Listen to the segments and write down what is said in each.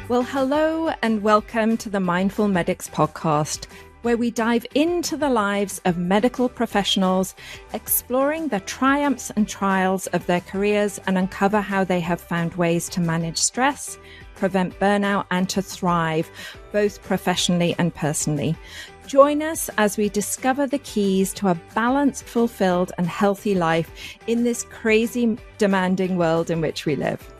Well, hello and welcome to the Mindful Medics podcast, where we dive into the lives of medical professionals, exploring the triumphs and trials of their careers and uncover how they have found ways to manage stress, prevent burnout, and to thrive, both professionally and personally. Join us as we discover the keys to a balanced, fulfilled, and healthy life in this crazy, demanding world in which we live.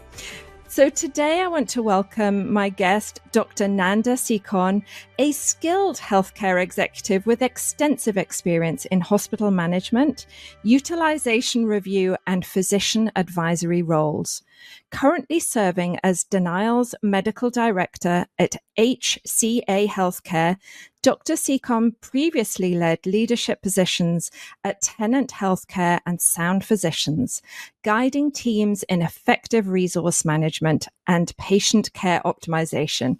So today I want to welcome my guest, Dr. Nanda Sekhon, a skilled healthcare executive with extensive experience in hospital management, utilization review, and physician advisory roles. Currently serving as Denial's medical director at HCA Healthcare, Dr. Sekhon previously led leadership positions at Tenant Healthcare and Sound Physicians, guiding teams in effective resource management and patient care optimization.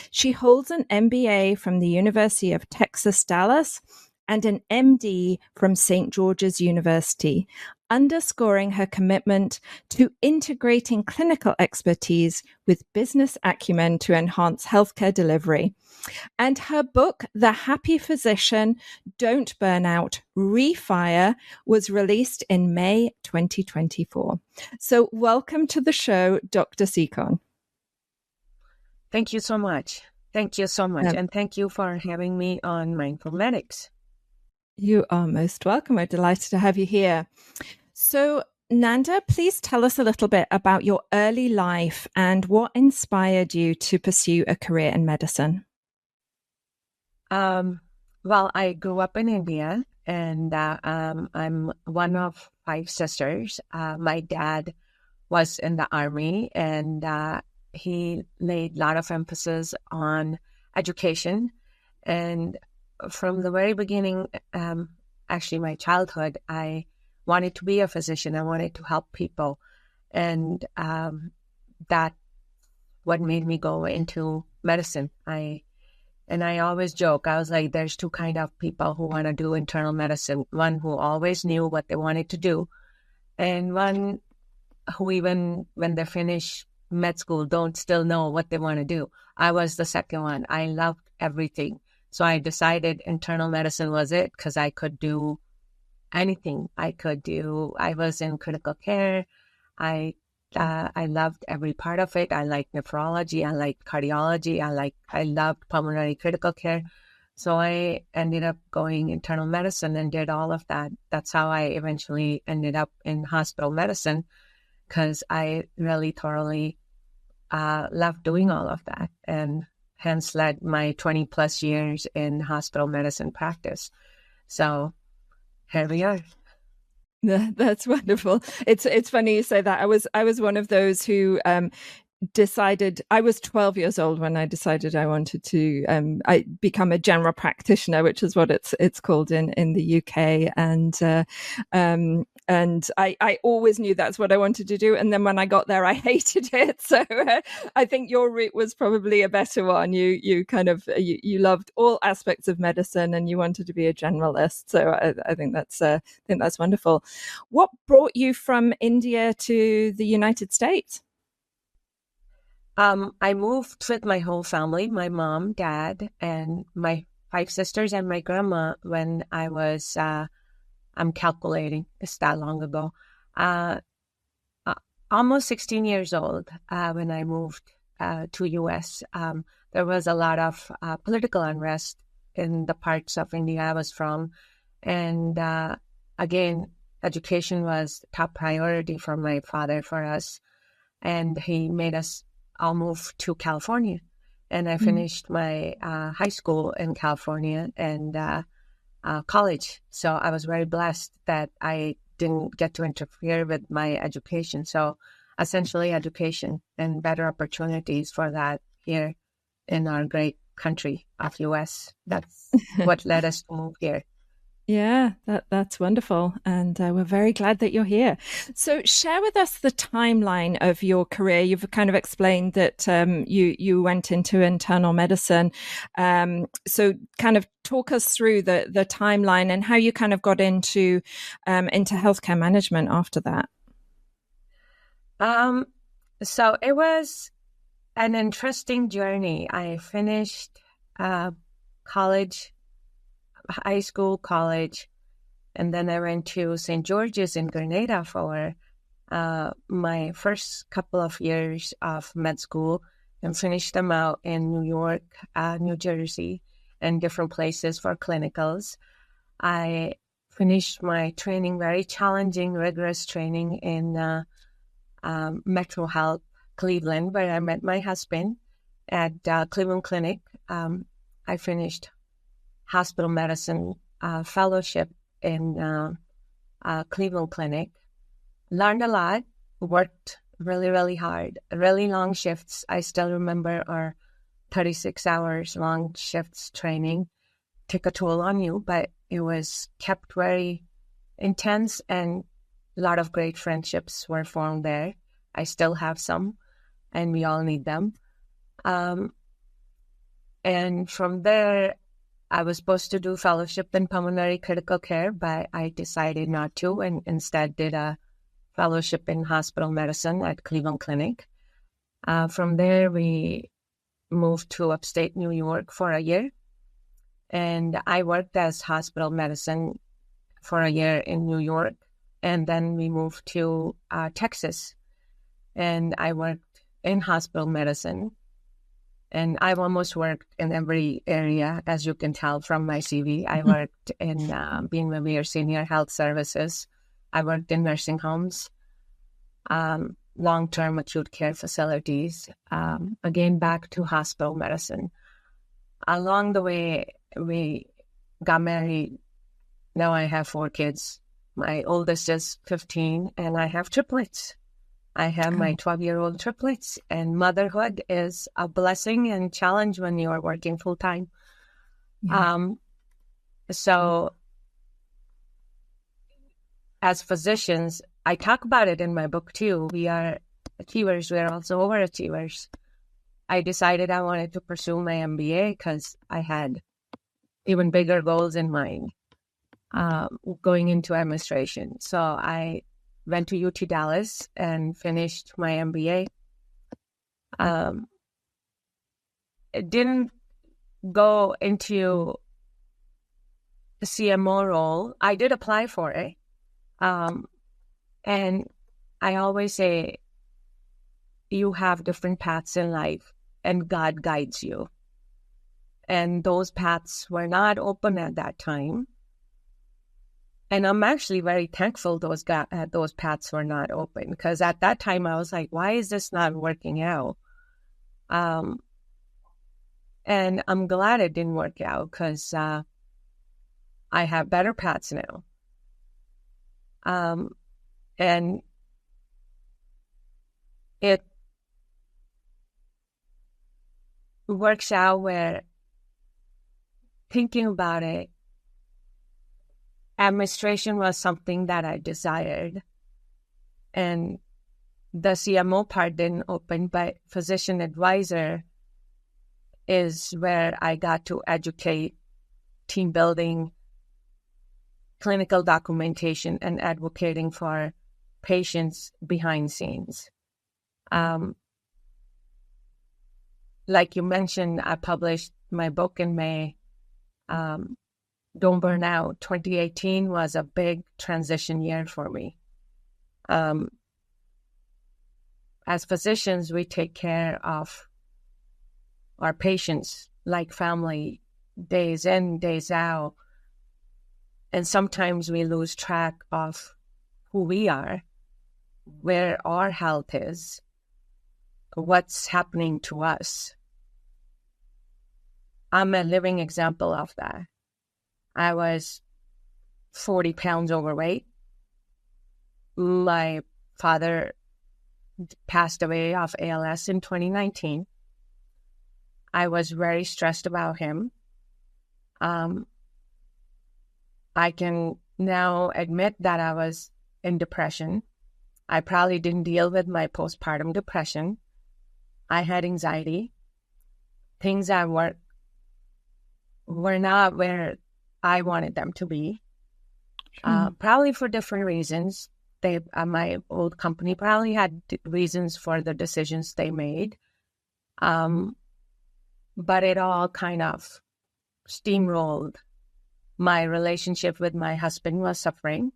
She holds an MBA from the University of Texas, Dallas, and an MD from St. George's University, underscoring her commitment to integrating clinical expertise with business acumen to enhance healthcare delivery. And her book, The Happy Physician, Don't Burn Out, Refire, was released in May 2024. So welcome to the show, Dr. Sekhon. Thank you so much. Thank you so much. And thank you for having me on Mindful Medics. You are most welcome. We're delighted to have you here. So, Nanda, please tell us a little bit about your early life and what inspired you to pursue a career in medicine. Well, I grew up in India, and I'm one of 5 sisters. My dad was in the army, and he laid a lot of emphasis on education. And from the very beginning, actually my childhood, I wanted to be a physician. I wanted to help people. And that what made me go into medicine. I always joke, I was like, there's 2 kind of people who want to do internal medicine. One who always knew what they wanted to do, and one who even when they finish med school don't still know what they want to do. I was the second one. I loved everything. So I decided internal medicine was it because I could do anything. I was in critical care. I loved every part of it. I liked nephrology. I liked cardiology. I loved pulmonary critical care. So I ended up going internal medicine and did all of that. That's how I eventually ended up in hospital medicine, because I really thoroughly loved doing all of that, and hence led my 20 plus years in hospital medicine practice. So here we are. That's wonderful. It's funny you say that. I was one of those who decided, I was 12 years old when I decided I wanted to I become a general practitioner, which is what it's called in the UK, and I always knew that's what I wanted to do. And then when I got there, I hated it. So I think your route was probably a better one. You kind of you loved all aspects of medicine and you wanted to be a generalist. So I think that's wonderful. What brought you from India to the United States? I moved with my whole family, my mom, dad, and my 5 sisters and my grandma when I was, I'm calculating, it's that long ago, almost 16 years old when I moved to U.S. There was a lot of political unrest in the parts of India I was from. And again, education was top priority for my father, for us. And he made us all move to California. And I finished my high school in California and college. So I was very blessed that I didn't get to interfere with my education. So essentially education and better opportunities for that here in our great country of US. That's what led us to move here. Yeah, that's wonderful. And we're very glad that you're here. So share with us the timeline of your career. You've kind of explained that you went into internal medicine. So kind of talk us through the timeline and how you kind of got into healthcare management after that. So it was an interesting journey. I finished college, high school, college, and then I went to St. George's in Grenada for my first couple of years of med school and finished them out in New York, New Jersey, and different places for clinicals. I finished my training, very challenging, rigorous training in Metro Health, Cleveland, where I met my husband at Cleveland Clinic. I finished hospital medicine fellowship in Cleveland Clinic. Learned a lot, worked really, really hard, really long shifts. I still remember our 36 hours long shifts training took a toll on you, but it was kept very intense, and a lot of great friendships were formed there. I still have some, and we all need them. And from there, I was supposed to do fellowship in pulmonary critical care, but I decided not to, and instead did a fellowship in hospital medicine at Cleveland Clinic. From there, we moved to upstate New York for a year, and I worked as hospital medicine for a year in New York, and then we moved to Texas, and I worked in hospital medicine, and I've almost worked in every area, as you can tell from my CV. I worked in being Revere Senior Health Services. I worked in nursing homes, long-term acute care facilities, again, back to hospital medicine. Along the way, we got married. Now I have 4 kids. My oldest is 15, and I have triplets. I have my 12-year-old triplets, and motherhood is a blessing and challenge when you are working full-time. Yeah. So as physicians, I talk about it in my book too. We are achievers. We are also overachievers. I decided I wanted to pursue my MBA because I had even bigger goals in mind going into administration. So I went to UT Dallas and finished my MBA. It didn't go into the CMO role. I did apply for it. And I always say, you have different paths in life, and God guides you. And those paths were not open at that time. And I'm actually very thankful those paths were not open, because at that time I was like, why is this not working out? And I'm glad it didn't work out, because I have better paths now. And it works out where, thinking about it, administration was something that I desired, and the CMO part didn't open, but physician advisor is where I got to educate, team building, clinical documentation, and advocating for patients behind scenes. Like you mentioned, I published my book in May. Don't Burn Out. 2018 was a big transition year for me. As physicians, we take care of our patients like family, days in, days out. And sometimes we lose track of who we are, where our health is, what's happening to us. I'm a living example of that. I was 40 pounds overweight. My father passed away of ALS in 2019. I was very stressed about him. I can now admit that I was in depression. I probably didn't deal with my postpartum depression. I had anxiety. Things at work were not where I wanted them to be. Probably for different reasons. My old company probably had reasons for the decisions they made. But it all kind of steamrolled. My relationship with my husband was suffering.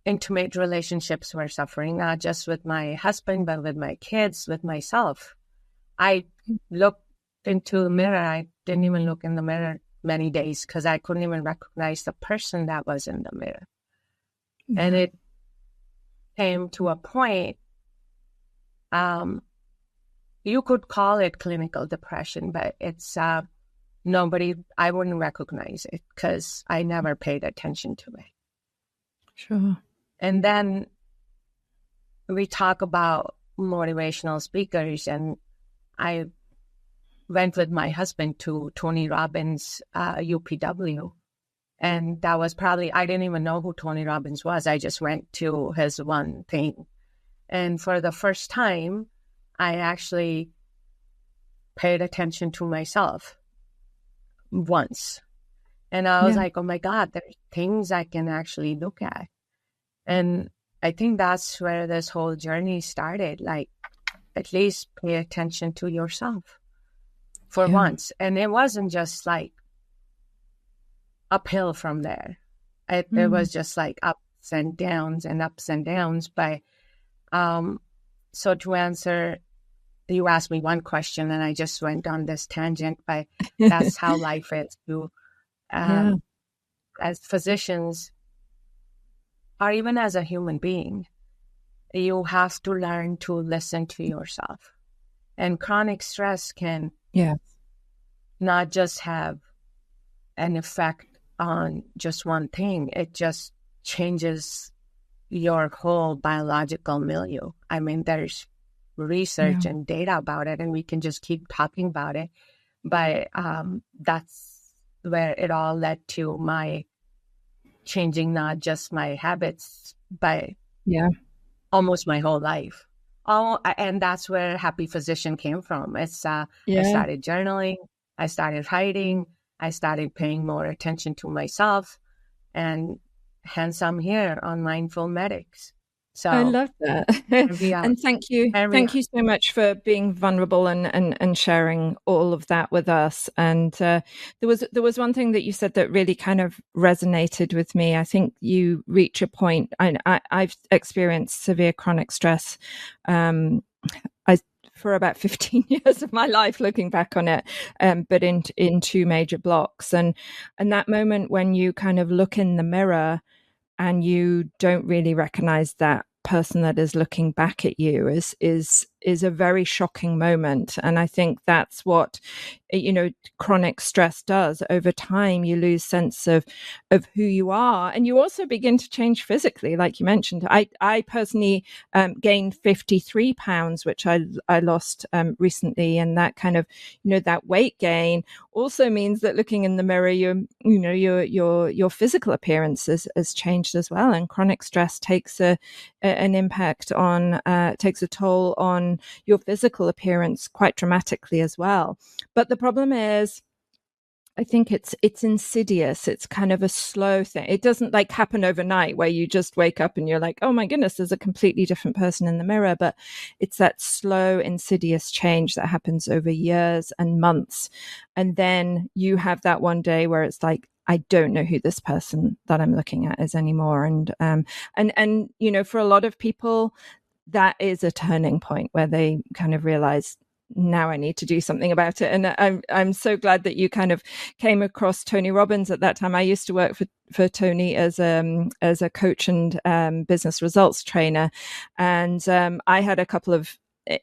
Intimate relationships were suffering, not just with my husband, but with my kids, with myself. I looked into the mirror. I didn't even look in the mirror many days because I couldn't even recognize the person that was in the mirror. Yeah. And it came to a point, you could call it clinical depression, but it's I wouldn't recognize it because I never paid attention to it. Sure. And then we talk about motivational speakers, and I went with my husband to Tony Robbins' UPW. And that was probably, I didn't even know who Tony Robbins was. I just went to his one thing. And for the first time, I actually paid attention to myself once. And I was like, oh my God, there's things I can actually look at. And I think that's where this whole journey started. Like, at least pay attention to yourself for once. And it wasn't just like uphill from there. It was just like ups and downs and ups and downs. But so to answer, you asked me one question and I just went on this tangent, but that's how life is. As physicians, or even as a human being, you have to learn to listen to yourself. And chronic stress can not just have an effect on just one thing. It just changes your whole biological milieu. I mean, there's research and data about it, and we can just keep talking about it. But that's where it all led to my changing not just my habits, but almost my whole life. And that's where Happy Physician came from. It's I started journaling, I started writing, I started paying more attention to myself, and hence I'm here on Mindful Medics. So I love that. And thank you so much for being vulnerable and sharing all of that with us. And there was one thing that you said that really kind of resonated with me. I think you reach a point, and I've experienced severe chronic stress for about 15 years of my life, looking back on it, but in two major blocks. And that moment when you kind of look in the mirror and you don't really recognize that person that is looking back at you is a very shocking moment. And I think that's what, chronic stress does. Over time, you lose sense of who you are, and you also begin to change physically. Like you mentioned, I personally gained 53 pounds, which I lost recently, and that kind of, that weight gain also means that looking in the mirror, your physical appearance has changed as well. And chronic stress takes an impact on, takes a toll on your physical appearance quite dramatically as well. But the problem is, I think it's insidious. It's kind of a slow thing. It doesn't like happen overnight where you just wake up and you're like, oh my goodness, there's a completely different person in the mirror. But it's that slow, insidious change that happens over years and months. And then you have that one day where it's like, I don't know who this person that I'm looking at is anymore. And for a lot of people, that is a turning point where they kind of realize, now I need to do something about it. And I'm so glad that you kind of came across Tony Robbins at that time. I used to work for Tony as a coach and business results trainer, and I had a couple of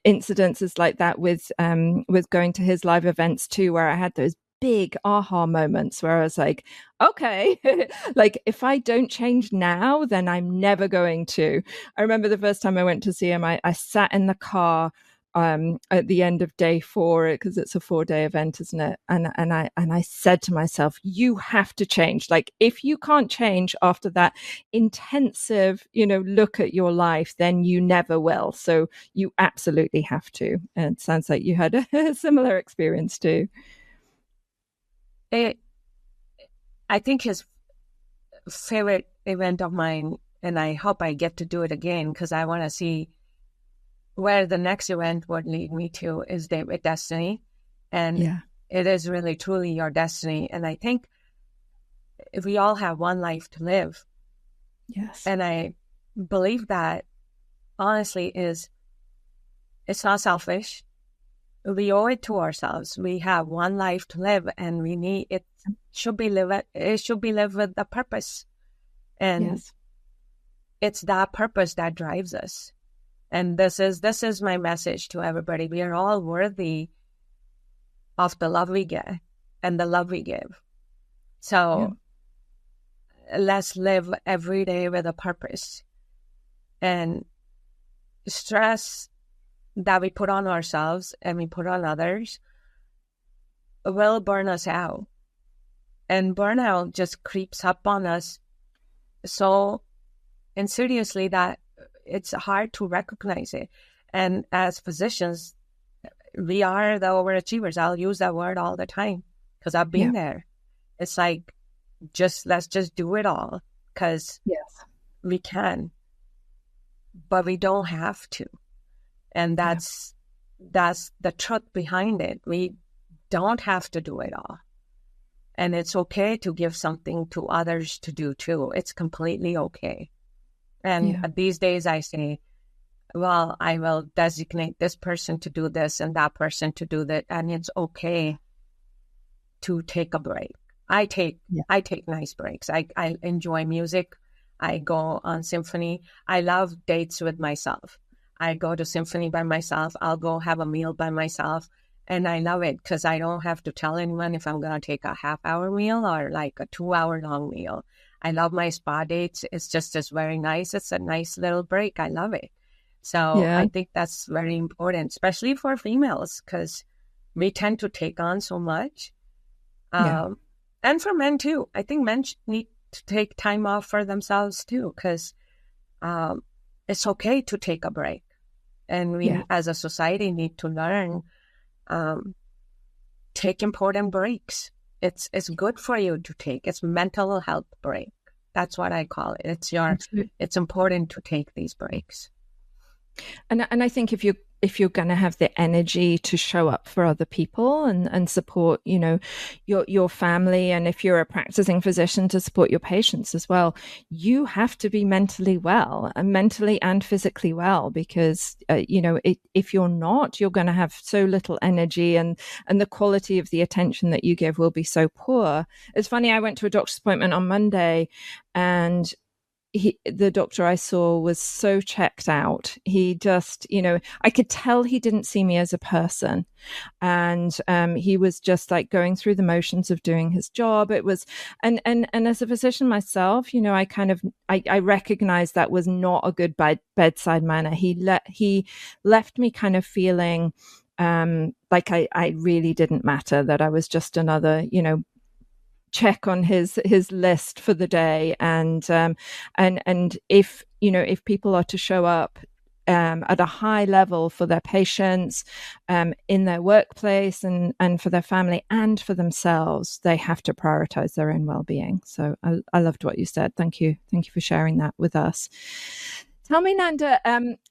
incidences like that with going to his live events too, where I had those big aha moments where I was like, okay, like if I don't change now, then I'm never going to. I remember the first time I went to see him, I sat in the car at the end of day 4, because it's a 4-day event, isn't it? And I said to myself, you have to change. Like, if you can't change after that intensive, look at your life, then you never will. So you absolutely have to. And it sounds like you had a similar experience too. I think his favorite event of mine, and I hope I get to do it again, because I want to see where the next event would lead me to is date with destiny. And Yeah. it is really, truly your destiny. And I think if we all have one life to live, Yes. and I believe that honestly it's not selfish. We owe it to ourselves. We have one life to live, and we need it should be lived. It should be lived with a purpose, and Yes. it's that purpose that drives us. And this is my message to everybody. We are all worthy of the love we get and the love we give. So let's live every day with a purpose. And stress that we put on ourselves and we put on others will burn us out. And burnout just creeps up on us so insidiously that it's hard to recognize it. And as physicians, we are the overachievers. I'll use that word all the time because I've been there. It's like, let's just do it all because we can, but we don't have to. And that's the truth behind it. We don't have to do it all. And it's okay to give something to others to do too. It's completely okay. And these days I say, well, I will designate this person to do this and that person to do that. And it's okay to take a break. I take nice breaks. I enjoy music. I go on symphony. I love dates with myself. I go to symphony by myself. I'll go have a meal by myself. And I love it because I don't have to tell anyone if I'm going to take a half-hour meal or like a 2-hour long meal. I love my spa dates. It's very nice. It's a nice little break. I love it. So I think that's very important, especially for females, because we tend to take on so much. And for men too. I think men need to take time off for themselves too, because it's okay to take a break. And we as a society need to learn, take important breaks. It's good for you to take. It's mental health break. That's what I call it. It's important to take these breaks. And I think if you're going to have the energy to show up for other people and support, your family, and if you're a practicing physician, to support your patients as well, you have to be mentally and physically well, because if you're not, you're going to have so little energy, and the quality of the attention that you give will be so poor. It's funny, I went to a doctor's appointment on Monday, and the doctor I saw was so checked out. He just, I could tell he didn't see me as a person. And he was just like going through the motions of doing his job. It was, and as a physician myself, I recognized that was not a good bedside manner. He left me kind of feeling like I really didn't matter, that I was just another, check on his list for the day. And if people are to show up at a high level for their patients, in their workplace, and for their family and for themselves, they have to prioritize their own well-being. So I loved what you said. Thank you for sharing that with us. Tell me, Nanda,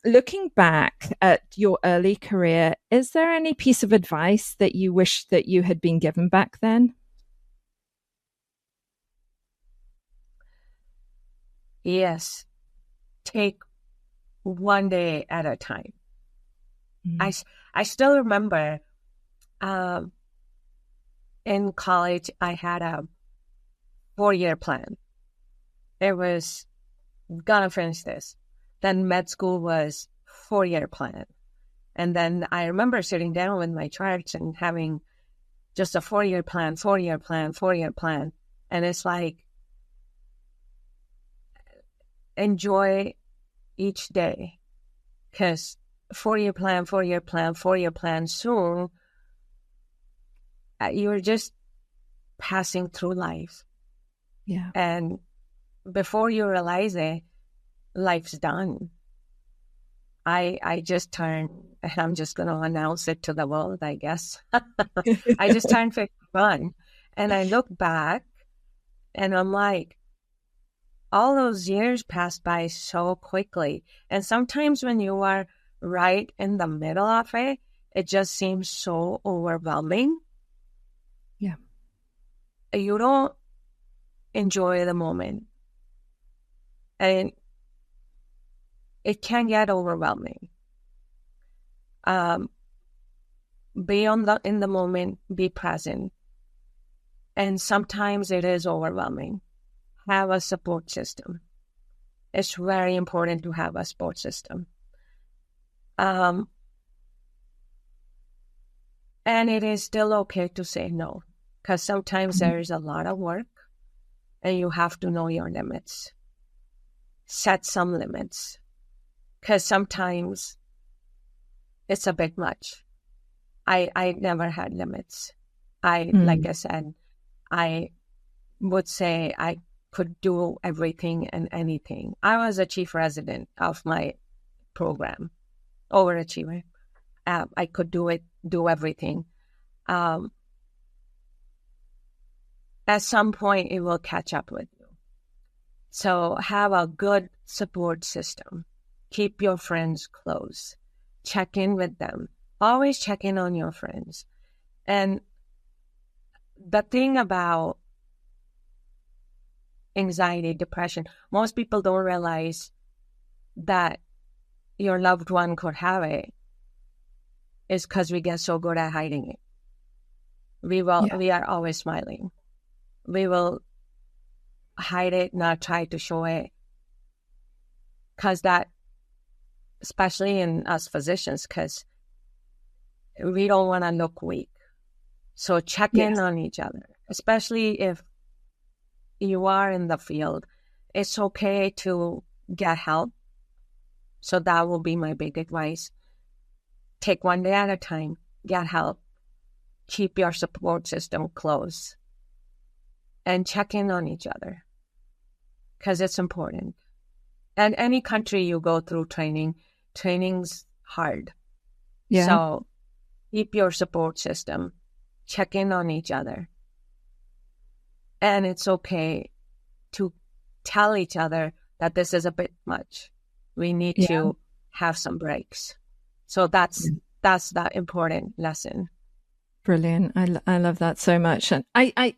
looking back at your early career, is there any piece of advice that you wish that you had been given back then? Yes. Take one day at a time. I still remember in college, I had a 4-year plan. It was gonna finish this. Then med school was 4-year plan. And then I remember sitting down with my charts and having just a 4-year plan. And it's like, enjoy each day, because 4-year plan, soon you're just passing through life. Yeah. And before you realize it, life's done. I just turned, and I'm just going to announce it to the world, I guess. I just turned 51, and I look back and I'm like, all those years passed by so quickly. And sometimes when you are right in the middle of it, it just seems so overwhelming. Yeah. You don't enjoy the moment. And it can get overwhelming. Be in the moment, be present. And sometimes it is overwhelming. Have a support system. It's very important to have a support system. And it is still okay to say no, because sometimes there is a lot of work and you have to know your limits. Set some limits, because sometimes it's a bit much. I never had limits. Like I said, I would say I could do everything and anything. I was a chief resident of my program, overachiever. I could do everything. At some point, it will catch up with you. So have a good support system. Keep your friends close. Check in with them. Always check in on your friends. And the thing about anxiety, depression, most people don't realize that your loved one could have it is because we get so good at hiding it. We are always smiling. We will hide it, not try to show it. Because that, especially in us physicians, because we don't want to look weak. So check in on each other, especially if you are in the field. It's okay to get help. So that will be my big advice. Take one day at a time, get help, keep your support system close, and check in on each other, because it's important. And any country you go through training's hard. Yeah. So keep your support system, check in on each other. And it's okay to tell each other that this is a bit much. We need to have some breaks. So that's the important lesson. Brilliant. I love that so much. And I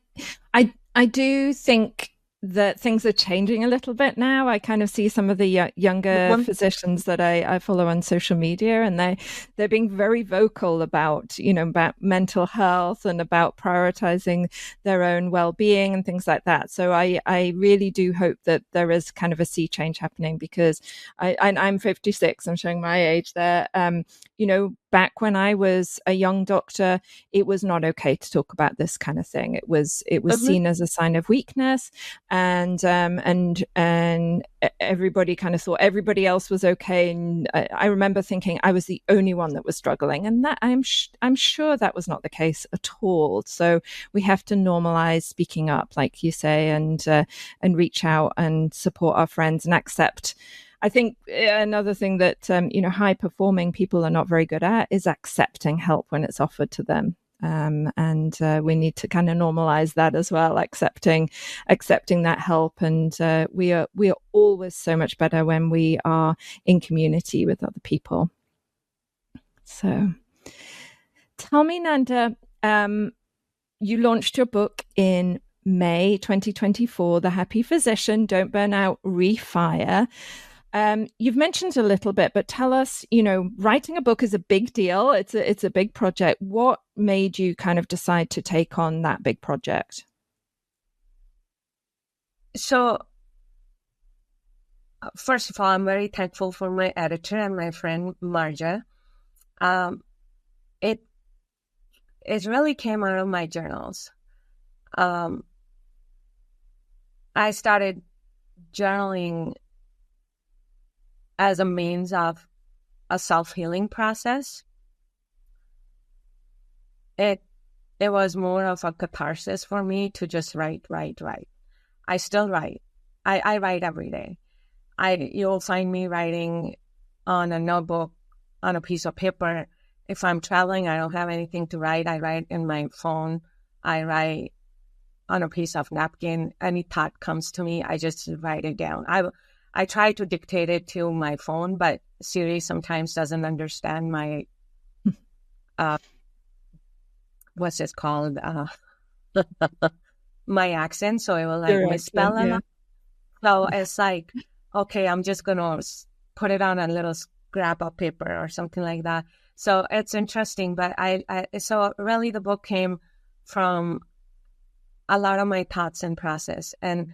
do think that things are changing a little bit now. I kind of see some of the younger physicians that I follow on social media, and they're being very vocal about, about mental health and about prioritizing their own well-being and things like that. So I really do hope that there is kind of a sea change happening, because I'm 56. I'm showing my age there. Back when I was a young doctor, it was not okay to talk about this kind of thing. It was seen as a sign of weakness, and everybody kind of thought everybody else was okay. And I remember thinking I was the only one that was struggling, and that I'm sure that was not the case at all. So we have to normalize speaking up, like you say, and reach out and support our friends and accept. I think another thing that, high-performing people are not very good at is accepting help when it's offered to them. And we need to kind of normalize that as well, accepting that help. And we are always so much better when we are in community with other people. So tell me, Nanda, you launched your book in May 2024, The Happy Physician, Don't Burn Out, Refire. You've mentioned a little bit, but tell us, writing a book is a big deal. It's a big project. What made you kind of decide to take on that big project? So, first of all, I'm very thankful for my editor and my friend Marja. It really came out of my journals. I started journaling as a means of a self-healing process. It was more of a catharsis for me to just write. I still write. I write every day. You'll find me writing on a notebook, on a piece of paper. If I'm traveling, I don't have anything to write. I write in my phone. I write on a piece of napkin. Any thought comes to me, I just write it down. I try to dictate it to my phone, but Siri sometimes doesn't understand my, what's it called? My accent. So it will like Your misspell accent, a yeah. lot. So it's like, okay, I'm just going to put it on a little scrap of paper or something like that. So it's interesting. But so really the book came from a lot of my thoughts and process. And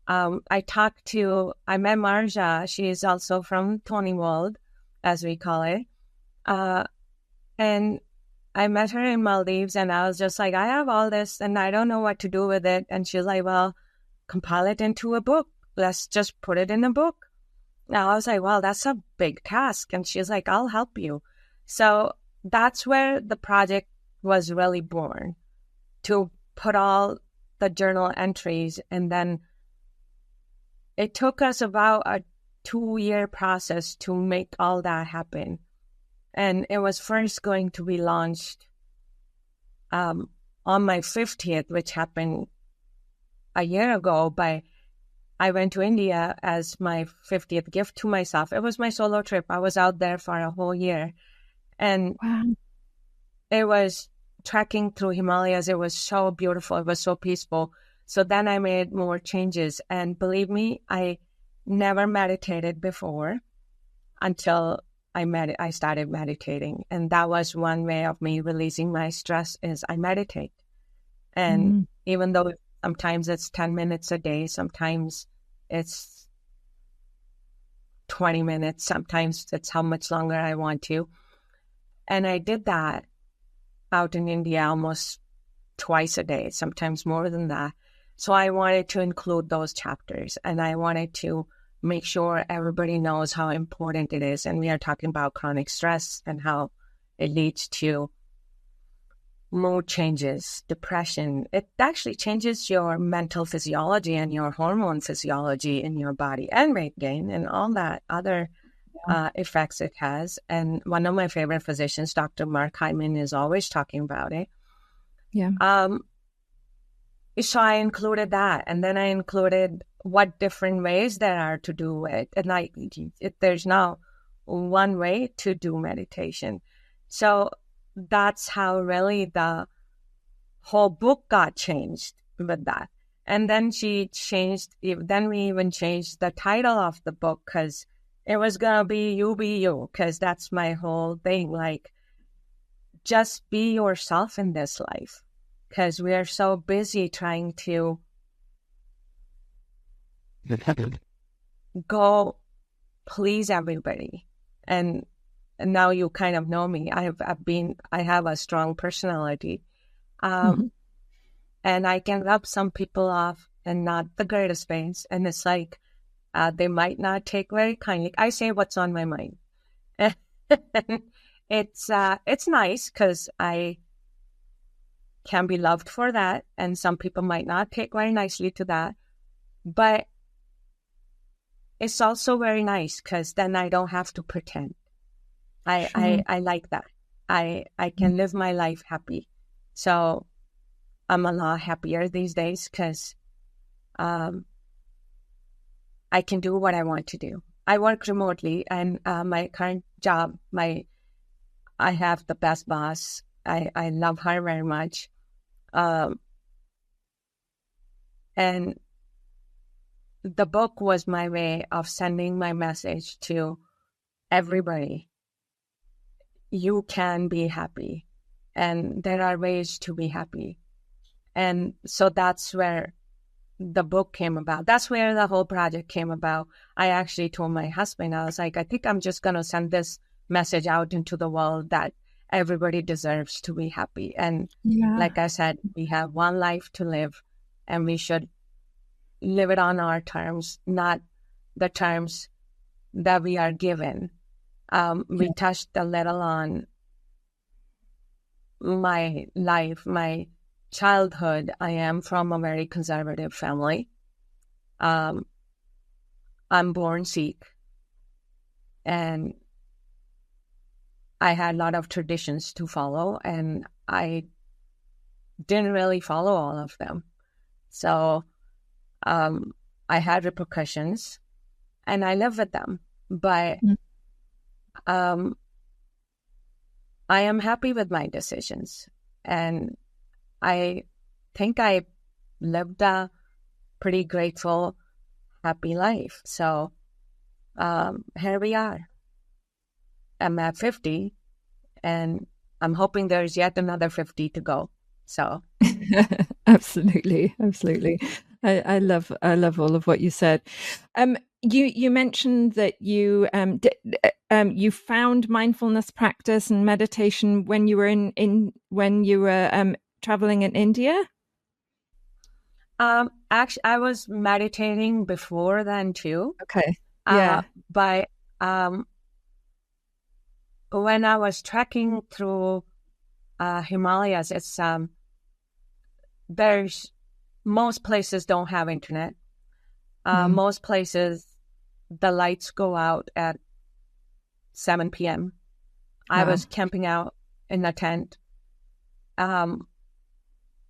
I met Marja. She is also from Tony World, as we call it. And I met her in Maldives, and I was just like, I have all this and I don't know what to do with it. And she's like, well, compile it into a book. Let's just put it in a book. Now I was like, well, that's a big task. And she's like, I'll help you. So that's where the project was really born, to put all the journal entries. And then it took us about a 2-year process to make all that happen. And it was first going to be launched on my 50th, which happened a year ago. But I went to India as my 50th gift to myself. It was my solo trip. I was out there for a whole year. And Wow. it was trekking through Himalayas. It was so beautiful. It was so peaceful. So then I made more changes. And believe me, I never meditated before until I started meditating. And that was one way of me releasing my stress, is I meditate. And even though sometimes it's 10 minutes a day, sometimes it's 20 minutes, sometimes it's how much longer I want to. And I did that out in India almost twice a day, sometimes more than that. So I wanted to include those chapters, and I wanted to make sure everybody knows how important it is. And we are talking about chronic stress and how it leads to mood changes, depression. It actually changes your mental physiology and your hormone physiology in your body, and weight gain and all that other effects it has. And one of my favorite physicians, Dr. Mark Hyman, is always talking about it. Yeah. So I included that, and then I included what different ways there are to do it. And there's now one way to do meditation. So that's how really the whole book got changed with that. And then we even changed the title of the book, because it was going to be You Be You, because that's my whole thing. Like, just be yourself in this life, because we are so busy trying to go please everybody. And now you kind of know me. I have a strong personality. And I can rub some people off in not the greatest ways. And it's like, they might not take very kindly. I say what's on my mind. It's nice, because I can be loved for that. And some people might not take very nicely to that. But it's also very nice, because then I don't have to pretend. I like that. I can live my life happy. So I'm a lot happier these days, because I can do what I want to do. I work remotely, and my current job, I have the best boss. I love her very much. And the book was my way of sending my message to everybody. You can be happy, and there are ways to be happy. And so that's where the book came about. That's where the whole project came about. I actually told my husband, I was like, I think I'm just going to send this message out into the world that everybody deserves to be happy. And like I said, we have one life to live, and we should live it on our terms, not the terms that we are given. We touched a little on my life, my childhood. I am from a very conservative family. I'm born Sikh, and I had a lot of traditions to follow, and I didn't really follow all of them. So I had repercussions, and I live with them. But I am happy with my decisions, and I think I lived a pretty grateful, happy life. So here we are. I'm at 50, and I'm hoping there's yet another 50 to go. So Absolutely, absolutely. I love all of what you said. You mentioned that you found mindfulness practice and meditation when you were when you were traveling in India. actually, I was meditating before then too. Okay. Yeah. But when I was trekking through Himalayas, it's there's most places don't have internet. Most places the lights go out at 7 p.m. I Wow. was camping out in a tent, and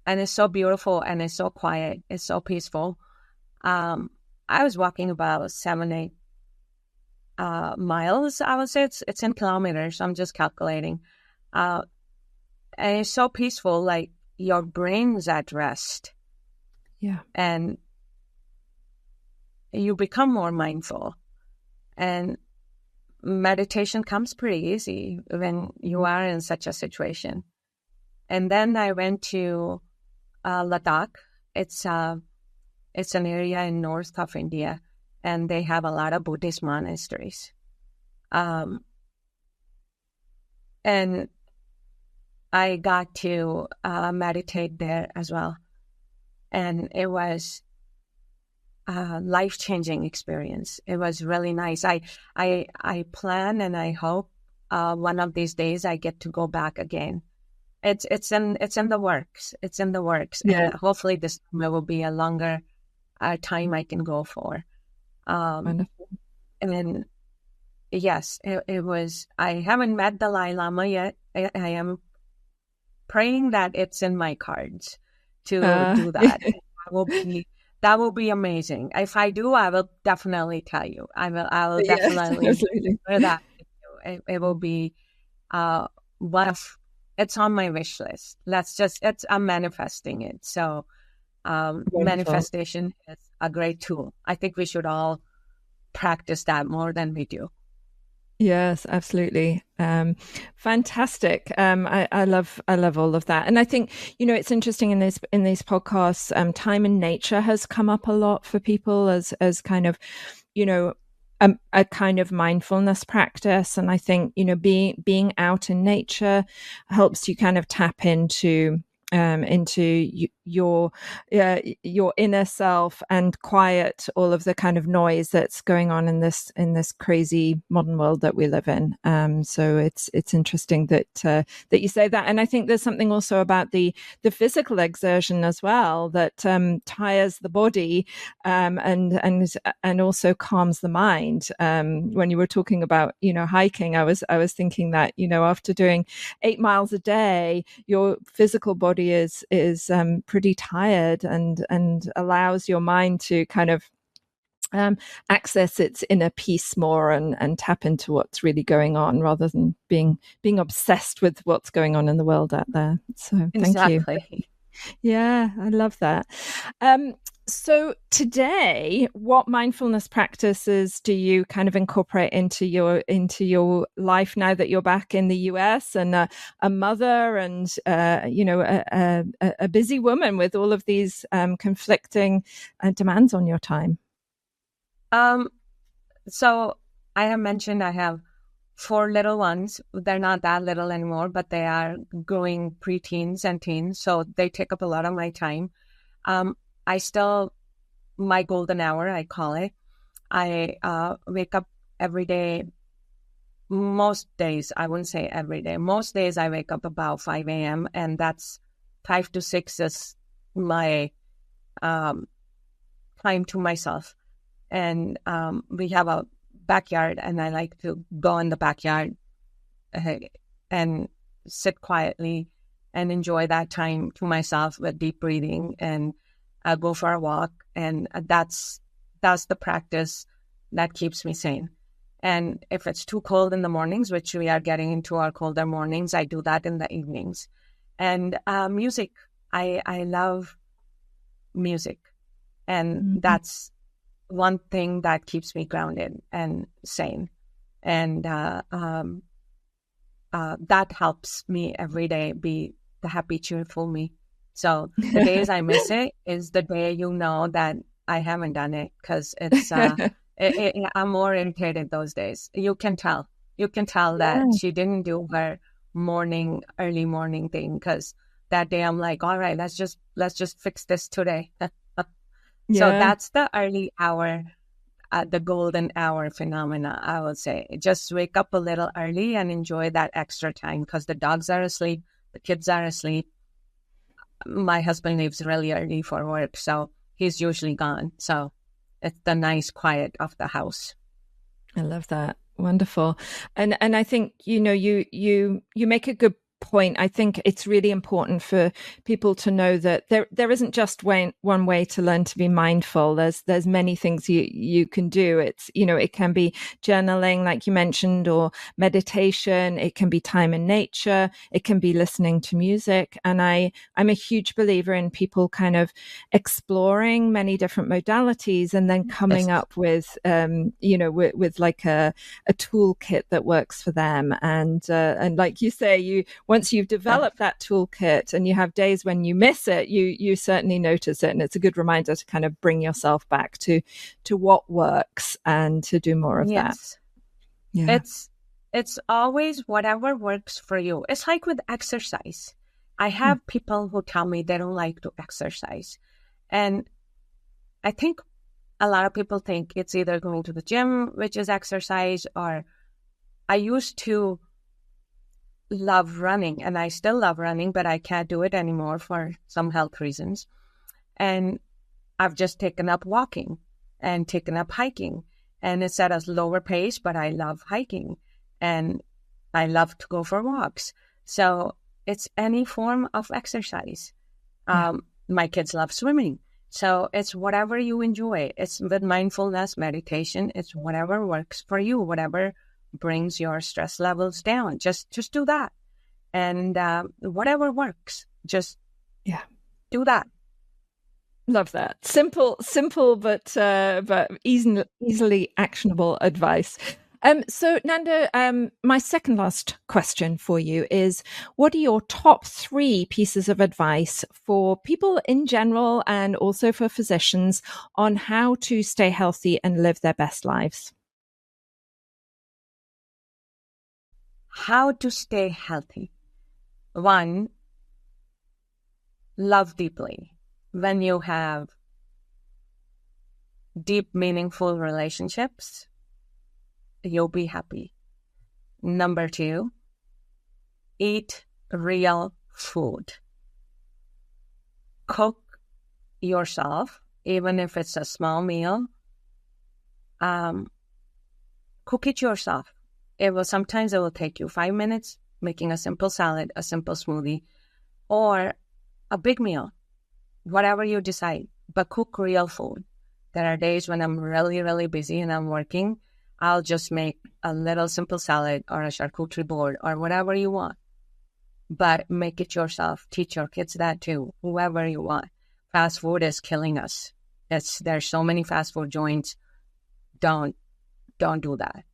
it's so beautiful and it's so quiet. It's so peaceful. I was walking about 7-8 miles. I would say it's in kilometers. I'm just calculating. And it's so peaceful, like your brain's at rest. Yeah. And you become more mindful. And meditation comes pretty easy when you are in such a situation. And then I went to Ladakh. It's an area in north of India, and they have a lot of Buddhist monasteries. And I got to meditate there as well. And it was a life-changing experience. It was really nice. I plan and I hope one of these days I get to go back again. It's in the works. It's in the works. Yeah. And hopefully this summer will be a longer time I can go for. Wonderful. And then, yes, it was, I haven't met Dalai Lama yet. I am praying that it's in my cards to do that. That will be amazing. If I do, I will definitely tell you. I will definitely share that. It will be one of, it's on my wish list. I'm manifesting it. So manifestation is a great tool. I think we should all practice that more than we do. Yes, absolutely. Fantastic. I love all of that. And I think, it's interesting in these podcasts, time in nature has come up a lot for people as kind of, a kind of mindfulness practice. And I think, being out in nature helps you kind of tap into your inner self and quiet all of the kind of noise that's going on in this crazy modern world that we live in. So it's interesting that you say that, and I think there's something also about the physical exertion as well that tires the body and also calms the mind. When you were talking about hiking, I was thinking that after doing 8 miles a day, your physical body is pretty tired and allows your mind to kind of access its inner peace more and tap into what's really going on rather than being obsessed with what's going on in the world out there. So thank you. Yeah, I love that. So today, what mindfulness practices do you kind of incorporate into your life now that you're back in the US and a mother and a busy woman with all of these conflicting demands on your time? So I have mentioned I have 4 little ones. They're not that little anymore, but they are growing preteens and teens, so they take up a lot of my time. I still, my golden hour, I call it. I wake up every day. Most days, I wouldn't say every day. Most days I wake up about 5 a.m. and that's 5 to 6 is my time to myself. And we have a backyard, and I like to go in the backyard and sit quietly and enjoy that time to myself with deep breathing, and go for a walk. And that's the practice that keeps me sane. And if it's too cold in the mornings, which we are getting into our colder mornings, I do that in the evenings. And music, I love music. And that's one thing that keeps me grounded and sane. And that helps me every day be the happy, cheerful me. So the days I miss it is the day you know that I haven't done it, because it's I'm more irritated those days. You can tell. You can tell that she didn't do her early morning thing, because that day I'm like, all right, let's just fix this today. So that's the early hour, the golden hour phenomena, I would say. Just wake up a little early and enjoy that extra time, because the dogs are asleep, the kids are asleep. My husband leaves really early for work, so he's usually gone. So it's the nice quiet of the house. I love that. Wonderful. And I think, you make a good point. I think it's really important for people to know that there isn't just one way to learn to be mindful. There's many things you can do. It's, it can be journaling, like you mentioned, or meditation. It can be time in nature. It can be listening to music. And I'm a huge believer in people kind of exploring many different modalities and then coming up with, with like a toolkit that works for them. And like you say, once you've developed that toolkit and you have days when you miss it, you certainly notice it. And it's a good reminder to kind of bring yourself back to what works and to do more of that. Yeah. It's always whatever works for you. It's like with exercise. I have people who tell me they don't like to exercise. And I think a lot of people think it's either going to the gym, which is exercise, or I used to love running, and I still love running, but I can't do it anymore for some health reasons. And I've just taken up walking and taken up hiking. And it's at a lower pace, but I love hiking and I love to go for walks. So it's any form of exercise. My kids love swimming. So it's whatever you enjoy. It's with mindfulness, meditation, it's whatever works for you, whatever brings your stress levels down. Just do that. And whatever works, just do that. Love that. Simple, but easily actionable advice. So Nanda, my second last question for you is, what are your top 3 pieces of advice for people in general and also for physicians on how to stay healthy and live their best lives? How to stay healthy. 1, love deeply. When you have deep, meaningful relationships, you'll be happy. Number 2, eat real food. Cook yourself, even if it's a small meal. Cook it yourself. Sometimes it will take you 5 minutes making a simple salad, a simple smoothie, or a big meal, whatever you decide, but cook real food. There are days when I'm really, really busy and I'm working, I'll just make a little simple salad or a charcuterie board or whatever you want, but make it yourself. Teach your kids that too, whoever you want. Fast food is killing us. There's so many fast food joints. Don't do that.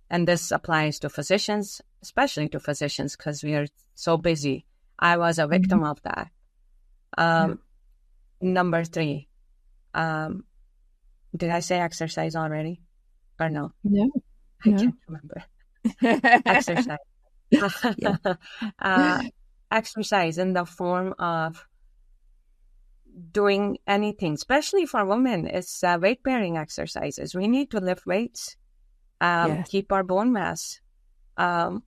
And this applies to physicians, especially to physicians, because we are so busy. I was a victim of that. Number 3, did I say exercise already or no? No. I can't remember. Exercise. Exercise in the form of doing anything, especially for women. It's weight-bearing exercises. We need to lift weights. Keep our bone mass. I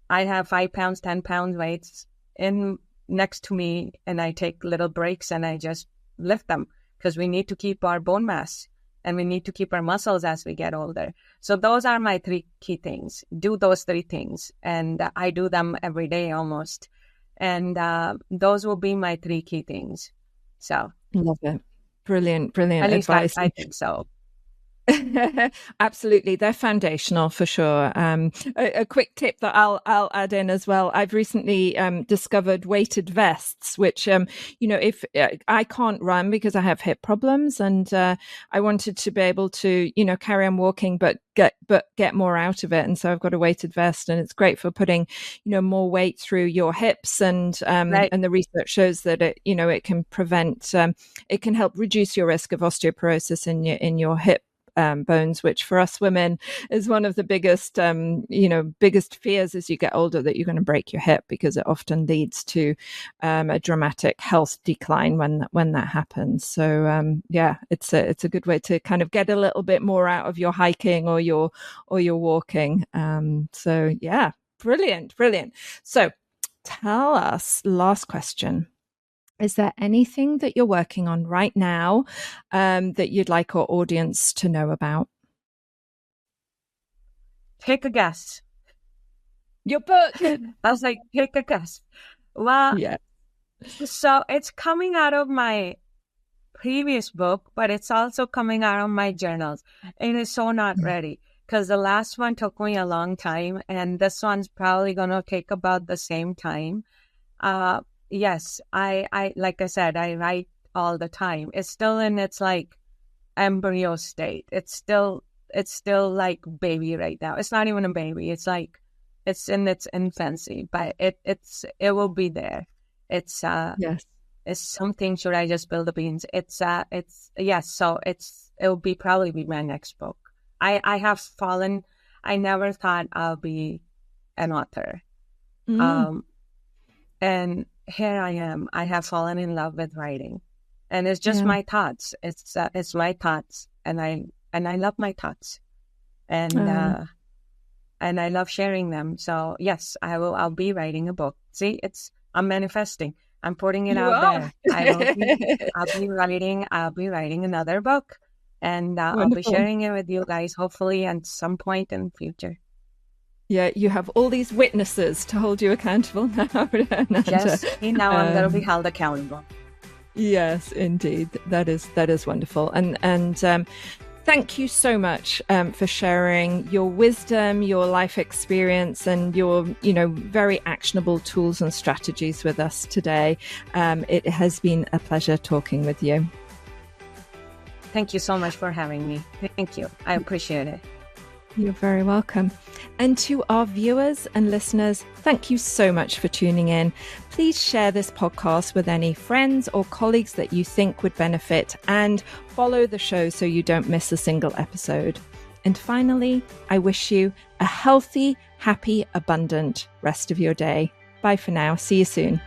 have 5 pounds, 10 pound weights in next to me, and I take little breaks and I just lift them, because we need to keep our bone mass and we need to keep our muscles as we get older. So those are my 3 key things. Do those 3 things, and I do them every day almost. And those will be my 3 key things. So love it. Brilliant at least advice. I think so. Absolutely, they're foundational for sure. A quick tip that I'll add in as well. I've recently discovered weighted vests, which if I can't run because I have hip problems, and I wanted to be able to carry on walking, but get more out of it, and so I've got a weighted vest, and it's great for putting more weight through your hips, and Right. the research shows that it can prevent it can help reduce your risk of osteoporosis in your hip bones, which for us women is one of the biggest fears as you get older, that you're going to break your hip, because it often leads to a dramatic health decline when that happens. So it's a good way to kind of get a little bit more out of your hiking or your walking. Brilliant. So tell us, last question. Is there anything that you're working on right now that you'd like our audience to know about? Take a guess. Your book. I was like, take a guess. Well, yeah. So it's coming out of my previous book, but it's also coming out of my journals. It is so not ready, because the last one took me a long time, and this one's probably going to take about the same time. Yes, I like I said, I write all the time. It's still in its like embryo state. It's still like baby right now. It's not even a baby. It's like it's in its infancy, but it will be there. It's yes. It's something. Should I just spill the beans? It's yes. So it'll probably be my next book. I have fallen. I never thought I'll be an author. And here I am. I have fallen in love with writing, and it's just my thoughts. It's my thoughts, and I love my thoughts, and I love sharing them. So yes, I'll be writing a book. See, I'm manifesting. I'm putting it out there. I'll be writing another book, and I'll be sharing it with you guys, hopefully at some point in the future. Yeah, you have all these witnesses to hold you accountable now. Yes, now I'm going to be held accountable. Yes, indeed. That is wonderful. And thank you so much for sharing your wisdom, your life experience, and your very actionable tools and strategies with us today. It has been a pleasure talking with you. Thank you so much for having me. Thank you. I appreciate it. You're very welcome. And to our viewers and listeners, thank you so much for tuning in. Please share this podcast with any friends or colleagues that you think would benefit, and follow the show so you don't miss a single episode. And finally, I wish you a healthy, happy, abundant rest of your day. Bye for now. See you soon.